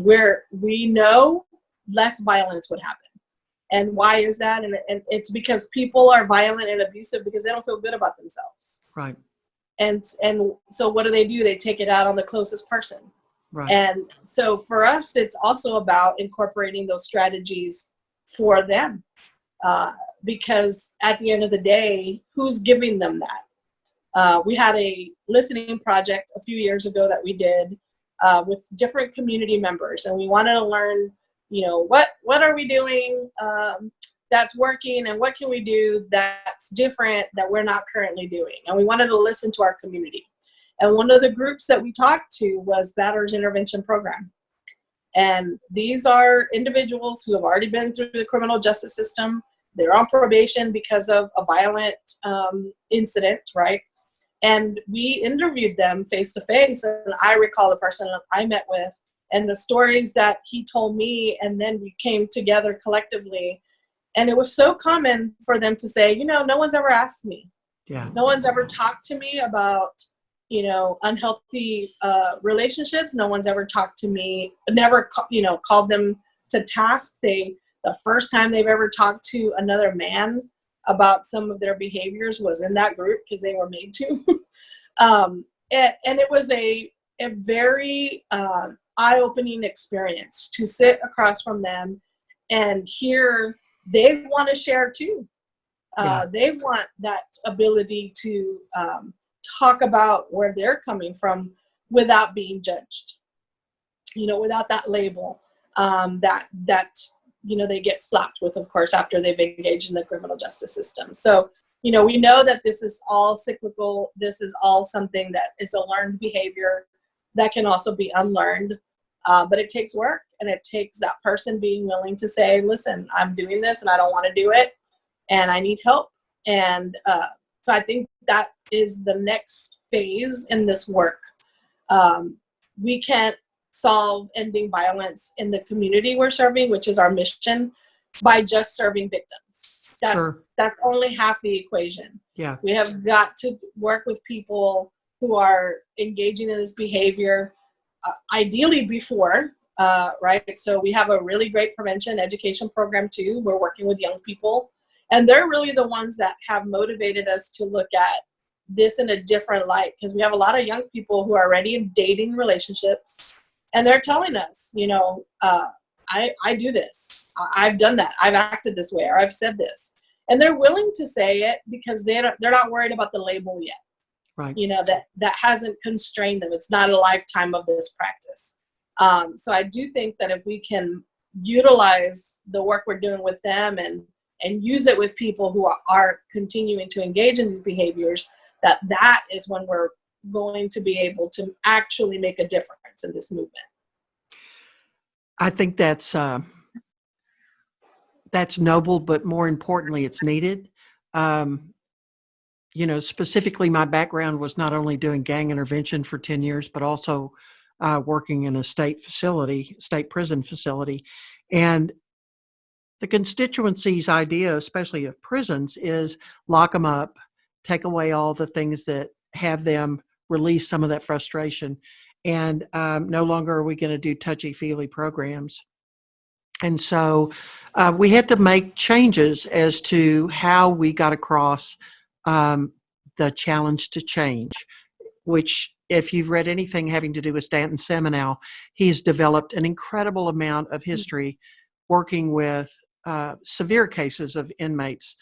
where we know less violence would happen. And why is that? And it's because people are violent and abusive because they don't feel good about themselves. Right. And so what do? They take it out on the closest person. Right. And so for us, it's also about incorporating those strategies for them. Because at the end of the day, who's giving them that? We had a listening project a few years ago that we did with different community members, and we wanted to learn, what are we doing that's working, and what can we do that's different that we're not currently doing? And we wanted to listen to our community. And one of the groups that we talked to was Batter's Intervention Program. And these are individuals who have already been through the criminal justice system. They're on probation because of a violent incident, right? And we interviewed them face to face. And I recall the person I met with and the stories that he told me. And then we came together collectively. And it was so common for them to say, no one's ever asked me. Yeah. No one's ever talked to me about, unhealthy relationships. No one's ever talked to me, never, called them to task. The first time they've ever talked to another man about some of their behaviors was in that group because they were made to. And it was a very eye-opening experience to sit across from them and hear they want to share too. They want that ability to talk about where they're coming from without being judged, without that label that they get slapped with, of course, after they've engaged in the criminal justice system. So, we know that this is all cyclical. This is all something that is a learned behavior that can also be unlearned. But it takes work, and it takes that person being willing to say, listen, I'm doing this and I don't want to do it and I need help. And so I think that is the next phase in this work. We can't solve ending violence in the community we're serving, which is our mission, by just serving victims. That's only half the equation. Yeah. We have got to work with people who are engaging in this behavior, ideally before, right? So we have a really great prevention education program too. We're working with young people, and they're really the ones that have motivated us to look at this in a different light, because we have a lot of young people who are already in dating relationships, and they're telling us, I do this, I've done that, I've acted this way, or I've said this, and they're willing to say it because they're not worried about the label yet. Right. That hasn't constrained them. It's not a lifetime of this practice. So I do think that if we can utilize the work we're doing with them and use it with people who are continuing to engage in these behaviors, that is when we're going to be able to actually make a difference in this movement. I think that's noble, but more importantly, it's needed. Specifically, my background was not only doing gang intervention for 10 years, but also working in a state prison facility. And the constituency's idea, especially of prisons, is lock them up, take away all the things that have them release some of that frustration. And no longer are we going to do touchy-feely programs. And so we had to make changes as to how we got across the challenge to change, which, if you've read anything having to do with Stanton Seminow, he's developed an incredible amount of history working with severe cases of inmates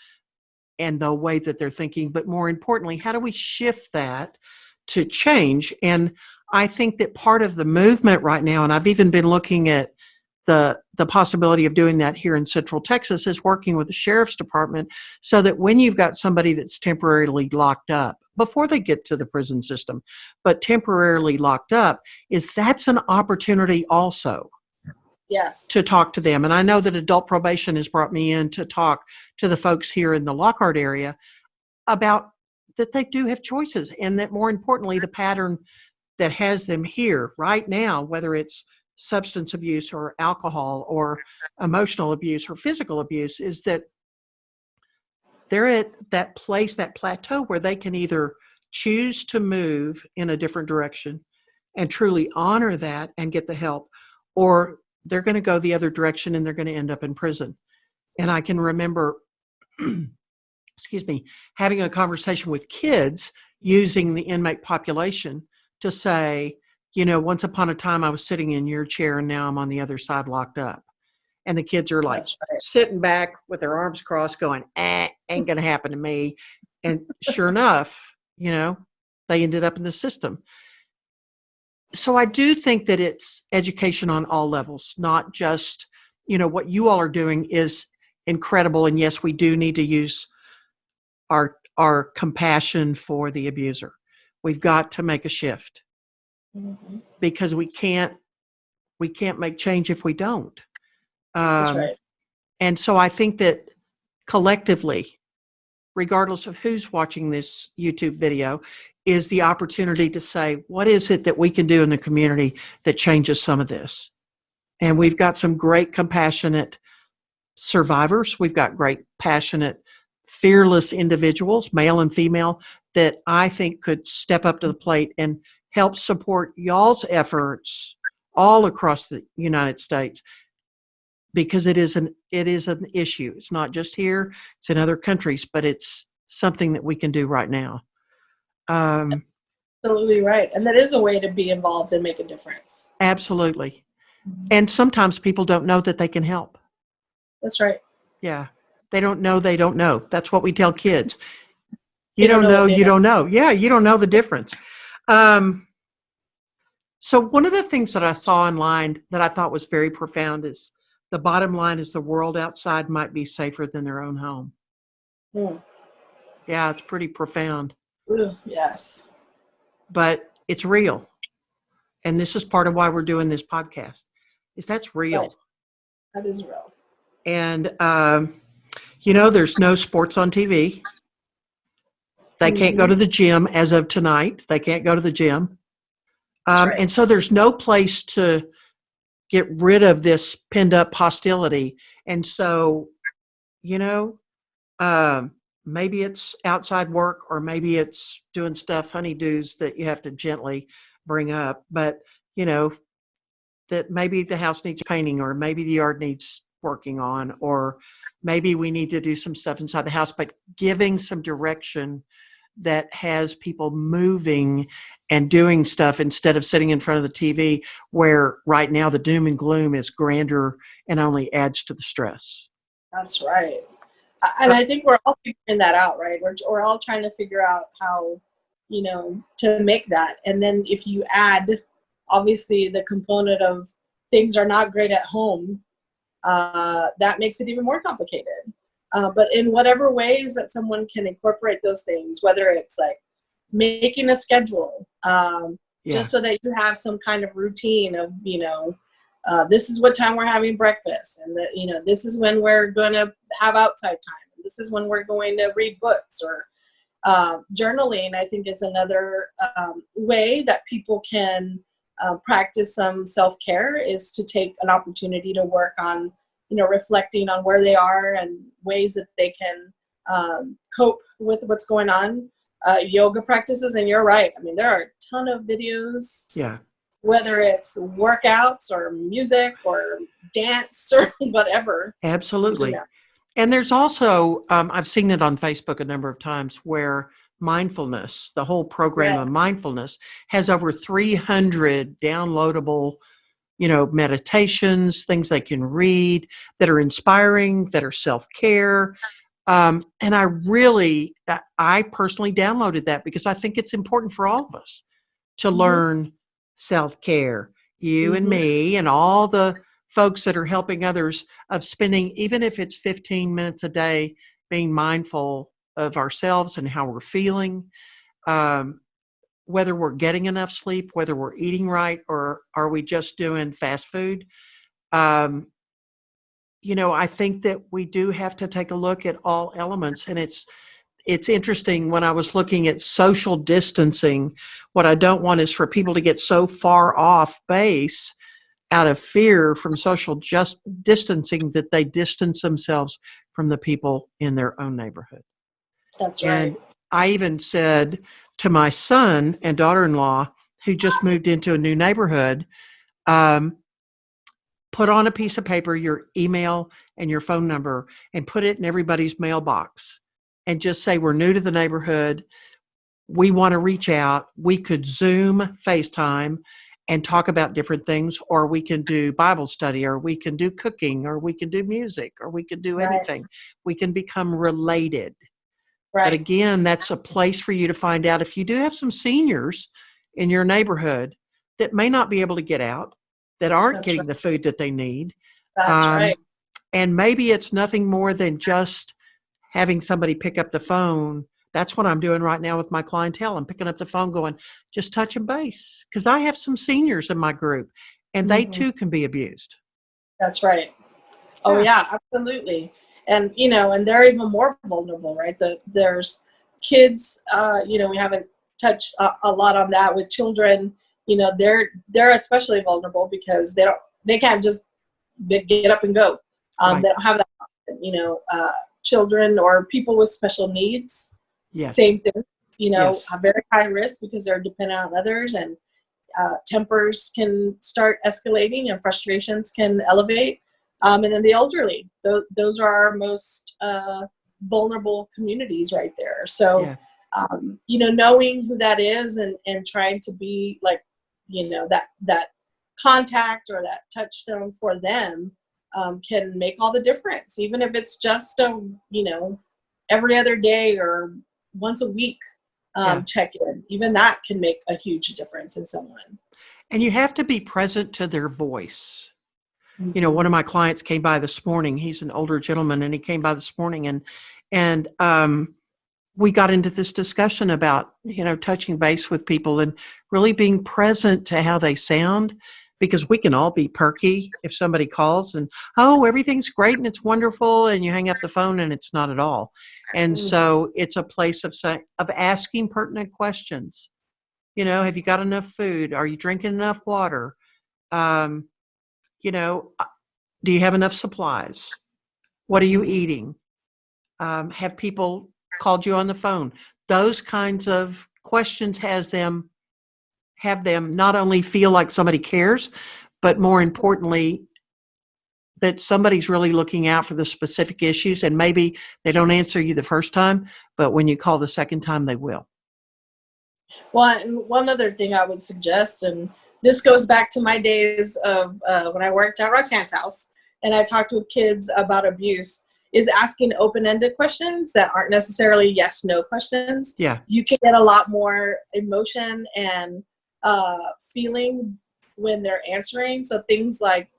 and the way that they're thinking. But more importantly, how do we shift that to change? And I think that part of the movement right now, and I've even been looking at the possibility of doing that here in Central Texas, is working with the sheriff's department so that when you've got somebody that's temporarily locked up before they get to the prison system, but temporarily locked up, that's an opportunity also. Yes. To talk to them. And I know that adult probation has brought me in to talk to the folks here in the Lockhart area about that they do have choices, and that more importantly, the pattern that has them here right now, whether it's substance abuse or alcohol or emotional abuse or physical abuse, is that they're at that place, that plateau where they can either choose to move in a different direction and truly honor that and get the help, or they're going to go the other direction and they're going to end up in prison. And I can remember, having a conversation with kids using the inmate population to say, once upon a time I was sitting in your chair and now I'm on the other side locked up. And the kids are like sitting back with their arms crossed going, ain't going to happen to me. And sure enough, they ended up in the system. So I do think that it's education on all levels, not just, what you all are doing is incredible. And yes, we do need to use our compassion for the abuser. We've got to make a shift because we can't make change if we don't. That's right. And so I think that collectively, regardless of who's watching this YouTube video, is the opportunity to say, what is it that we can do in the community that changes some of this? And we've got some great compassionate survivors. We've got great passionate, fearless individuals, male and female, that I think could step up to the plate and help support y'all's efforts all across the United States, because it is an issue. It's not just here, it's in other countries, but it's something that we can do right now. Absolutely right. And that is a way to be involved and make a difference. Absolutely. And sometimes people don't know that they can help. That's right. Yeah. They don't know. That's what we tell kids. You don't know. You don't know. Yeah. You don't know the difference. So one of the things that I saw online that I thought was very profound is the bottom line is the world outside might be safer than their own home. Yeah. It's pretty profound. Ooh, yes. But it's real. And this is part of why we're doing this podcast, is that's real. Right. That is real. And, there's no sports on TV. They can't go to the gym as of tonight. They can't go to the gym. Right. And so there's no place to get rid of this pinned up hostility. And so, maybe it's outside work, or maybe it's doing stuff, honeydews, that you have to gently bring up. But, you know, that maybe the house needs painting, or maybe the yard needs working on, or maybe we need to do some stuff inside the house, but giving some direction that has people moving and doing stuff instead of sitting in front of the TV, where right now the doom and gloom is grander and only adds to the stress. That's right. And I think we're all figuring that out, right? We're all trying to figure out how, to make that. And then if you add, obviously, the component of things are not great at home, that makes it even more complicated. But in whatever ways that someone can incorporate those things, whether it's like making a schedule, just so that you have some kind of routine of, this is what time we're having breakfast, and that, this is when we're going to have outside time, and this is when we're going to read books, or journaling, I think, is another way that people can practice some self-care, is to take an opportunity to work on, reflecting on where they are and ways that they can cope with what's going on. Yoga practices, and you're right. I mean, there are a ton of videos. Yeah. Whether it's workouts or music or dance or whatever. Absolutely. And there's also, I've seen it on Facebook a number of times, where mindfulness, the whole program of mindfulness, has over 300 downloadable, meditations, things they can read that are inspiring, that are self-care. And I personally downloaded that because I think it's important for all of us to learn self-care, you and me and all the folks that are helping others, of spending, even if it's 15 minutes a day, being mindful of ourselves and how we're feeling, whether we're getting enough sleep, whether we're eating right, or are we just doing fast food. I think that we do have to take a look at all elements. And it's interesting, when I was looking at social distancing, what I don't want is for people to get so far off base out of fear from social distancing that they distance themselves from the people in their own neighborhood. That's right. And I even said to my son and daughter-in-law, who just moved into a new neighborhood, put on a piece of paper your email and your phone number and put it in everybody's mailbox, and just say, we're new to the neighborhood. We want to reach out. We could Zoom, FaceTime, and talk about different things, or we can do Bible study, or we can do cooking, or we can do music, or we can do anything. We can become related. But again, that's a place for you to find out if you do have some seniors in your neighborhood that may not be able to get out, that aren't getting the food that they need. That's right. And maybe it's nothing more than just having somebody pick up the phone. That's what I'm doing right now with my clientele. I'm picking up the phone going, just touching base. Because I have some seniors in my group, and they too can be abused. That's right. Oh, yeah, absolutely. And, and they're even more vulnerable, right? There's kids, we haven't touched a lot on that with children. They're especially vulnerable because they can't just get up and go. They don't have that option, children or people with special needs. Same thing, a very high risk because they're dependent on others, and tempers can start escalating and frustrations can elevate. And then the elderly, those are our most vulnerable communities right there. So, knowing who that is and trying to be like, that contact or that touchstone for them can make all the difference, even if it's just every other day or once a week check in. Even that can make a huge difference in someone. And you have to be present to their voice. One of my clients came by this morning. He's an older gentleman, and he came by this morning, and we got into this discussion about, touching base with people and really being present to how they sound, because we can all be perky if somebody calls and, oh, everything's great and it's wonderful, and you hang up the phone and it's not at all. And so it's a place of asking pertinent questions. Have you got enough food? Are you drinking enough water? Do you have enough supplies? What are you eating? Have people called you on the phone. Those kinds of questions have them not only feel like somebody cares, but more importantly, that somebody's really looking out for the specific issues, and maybe they don't answer you the first time, but when you call the second time, they will. Well, and one other thing I would suggest, and this goes back to my days of when I worked at Roxanne's house and I talked with kids about abuse, is asking open-ended questions that aren't necessarily yes/no questions. Yeah. You can get a lot more emotion and feeling when they're answering. So things like,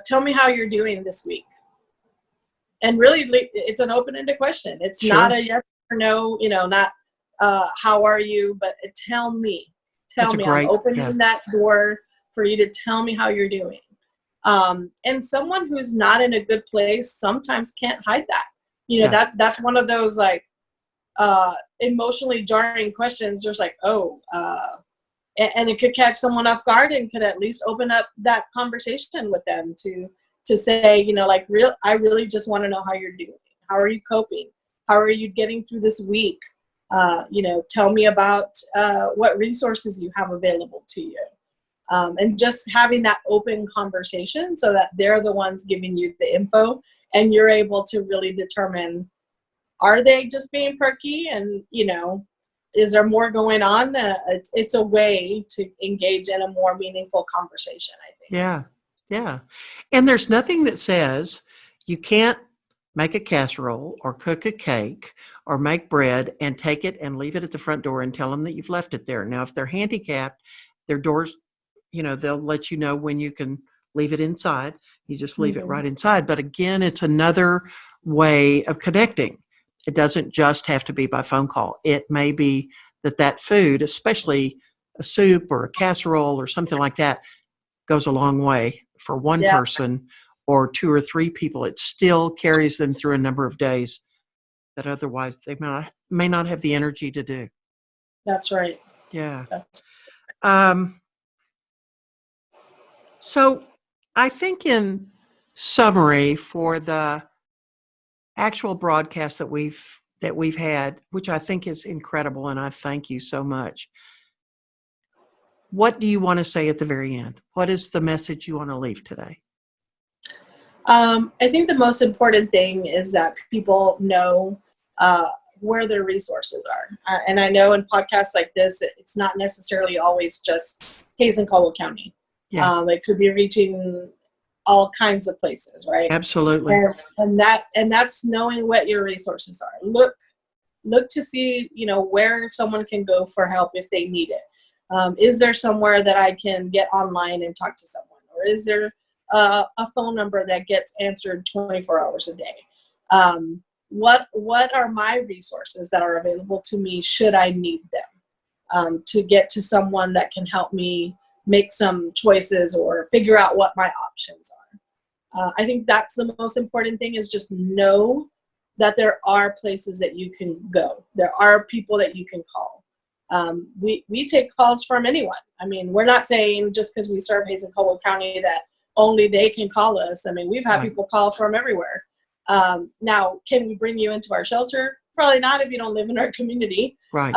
tell me how you're doing this week. And really, it's an open-ended question. It's Sure. not a yes or no, not how are you, but tell me. That's I'm opening that door for you to tell me how you're doing. And someone who's not in a good place sometimes can't hide that. That's one of those like emotionally jarring questions. There's like, and it could catch someone off guard and could at least open up that conversation with them to say, I really just want to know how you're doing. How are you coping? How are you getting through this week? Tell me about what resources you have available to you. And just having that open conversation so that they're the ones giving you the info and you're able to really determine, are they just being perky and, is there more going on? It's a way to engage in a more meaningful conversation, I think. Yeah. Yeah. And there's nothing that says you can't make a casserole or cook a cake or make bread and take it and leave it at the front door and tell them that you've left it there. Now, if they're handicapped, their doors, they'll let you know when you can leave it inside. You just leave it right inside. But again, it's another way of connecting. It doesn't just have to be by phone call. It may be that food, especially a soup or a casserole or something like that, goes a long way for one person or two or three people. It still carries them through a number of days that otherwise they may not have the energy to do. That's right. Yeah. So I think in summary for the actual broadcast that we've had, which I think is incredible, and I thank you so much. What do you want to say at the very end? What is the message you want to leave today? I think the most important thing is that people know where their resources are. And I know in podcasts like this, it's not necessarily always just Hays and Caldwell County. Yeah. It could be reaching all kinds of places, right? Absolutely. And that's knowing what your resources are. Look to see, where someone can go for help if they need it. Is there somewhere that I can get online and talk to someone? Or is there a phone number that gets answered 24 hours a day? What are my resources that are available to me should I need them to get to someone that can help me make some choices or figure out what my options are? I think that's the most important thing, is just know that there are places that you can go. There are people that you can call. We take calls from anyone. I mean, we're not saying just because we serve Hays and Caldwell County that only they can call us. I mean, we've had people call from everywhere. Now, can we bring you into our shelter? Probably not if you don't live in our community. Right.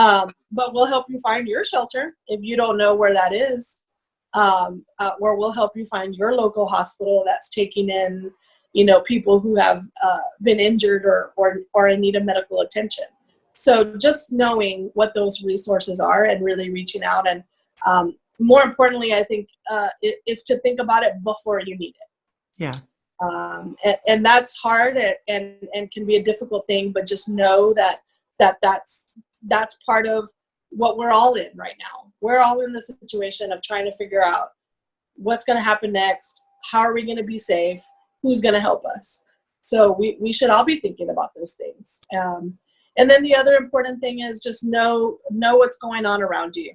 But we'll help you find your shelter if you don't know where that is. Or we'll help you find your local hospital that's taking in, people who have been injured or in need of medical attention. So just knowing what those resources are and really reaching out, and more importantly, I think is to think about it before you need it. Yeah. And that's hard and can be a difficult thing, but just know that's part of what we're all in right now. We're all in the situation of trying to figure out what's going to happen next. How are we going to be safe? Who's going to help us? So we should all be thinking about those things. And then the other important thing is just know what's going on around you.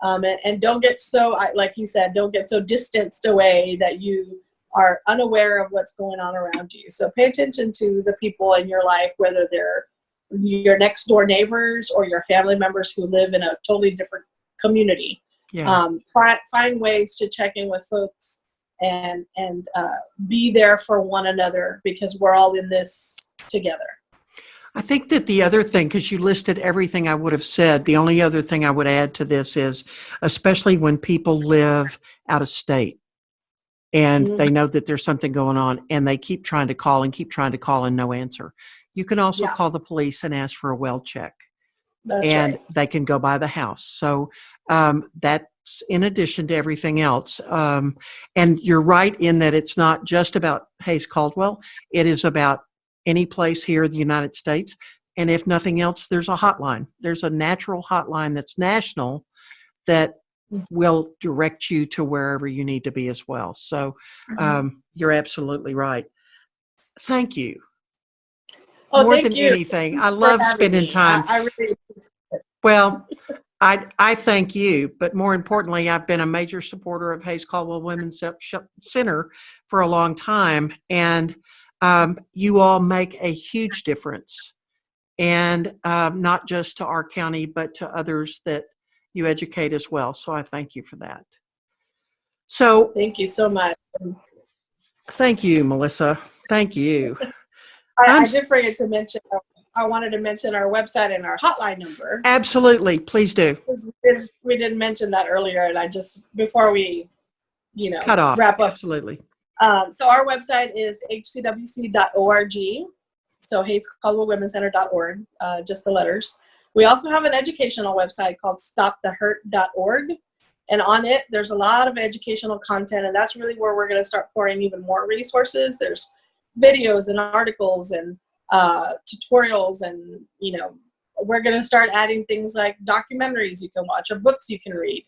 And don't get so, like you said, don't get so distanced away that you are unaware of what's going on around you. So pay attention to the people in your life, whether they're your next door neighbors or your family members who live in a totally different community. Yeah. Find ways to check in with folks and be there for one another, because we're all in this together. I think that the other thing, because you listed everything I would have said, the only other thing I would add to this is, especially when people live out of state and Mhm. they know that there's something going on and they keep trying to call and no answer. You can also Yeah, call the police and ask for a well check, that's and right. they can go by the house. So that's in addition to everything else. And you're right in that it's not just about Hayes Caldwell. It is about any place here in the United States. And if nothing else, there's a hotline. There's a natural hotline that's national that will direct you to wherever you need to be as well. So Mhm. you're absolutely right. Thank you. Oh, More thank than you anything, I for love having spending me. time. I really appreciate it. Well, I thank you, but more importantly, I've been a major supporter of Hayes Caldwell Women's Center for a long time, and you all make a huge difference, and not just to our county, but to others that you educate as well. So I thank you for that. So Thank you so much. thank you, Melissa. Thank you. I I'm did forget to mention, I wanted to mention our website and our hotline number. absolutely, please do. 'Cause we didn't mention that earlier, and I just, before we, Cut off. wrap up. Absolutely. So our website is hcwc.org. So HayesCaldwellWomenCenter.org, just the letters. We also have an educational website called StopTheHurt.org. And on it, there's a lot of educational content, and that's really where we're going to start pouring even more resources. There's videos and articles and tutorials, and we're going to start adding things like documentaries you can watch or books you can read,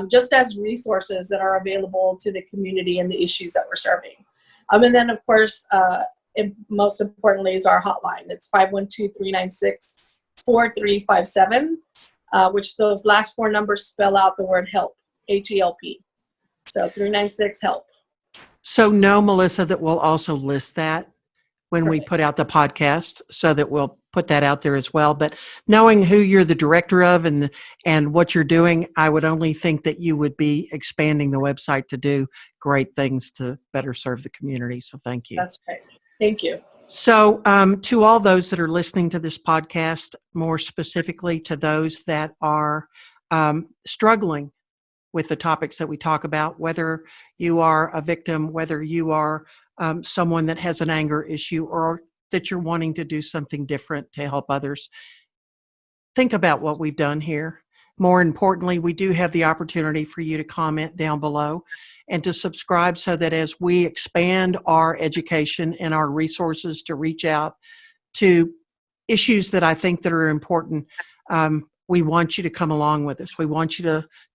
just as resources that are available to the community and the issues that we're serving. And then, of course, most importantly is our hotline. It's 512-396-4357, which those last four numbers spell out the word help, HELP. So 396-HELP. So know, Melissa, that we'll also list that when we put Perfect. out the podcast, so that we'll put that out there as well. But knowing who you're the director of and what you're doing, I would only think that you would be expanding the website to do great things to better serve the community. So thank you. That's right. Thank you. So to all those that are listening to this podcast, more specifically to those that are struggling with the topics that we talk about, whether you are a victim, whether you are someone that has an anger issue, or that you're wanting to do something different to help others, think about what we've done here. More importantly, we do have the opportunity for you to comment down below and to subscribe, so that as we expand our education and our resources to reach out to issues that I think that are important, we want you to come along with us. We want you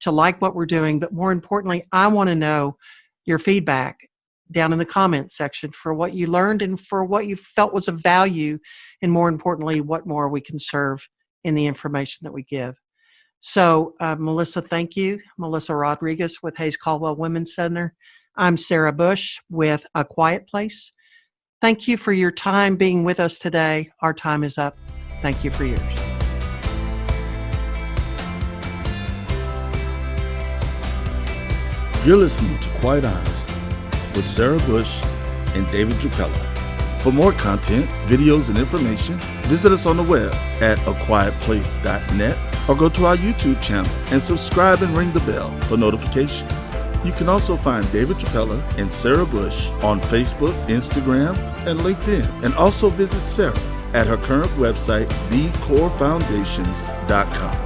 to like what we're doing, but more importantly, I want to know your feedback down in the comments section for what you learned and for what you felt was of value, and more importantly, what more we can serve in the information that we give. So, Melissa, thank you. Melissa Rodriguez with Hayes Caldwell Women's Center. I'm Sarah Bush with A Quiet Place. Thank you for your time being with us today. Our time is up. Thank you for yours. You're listening to Quite Honest with Sarah Bush and David Drupella. For more content, videos, and information, visit us on the web at aquietplace.net or go to our YouTube channel and subscribe and ring the bell for notifications. You can also find David Drupella and Sarah Bush on Facebook, Instagram, and LinkedIn, and also visit Sarah at her current website, thecorefoundations.com.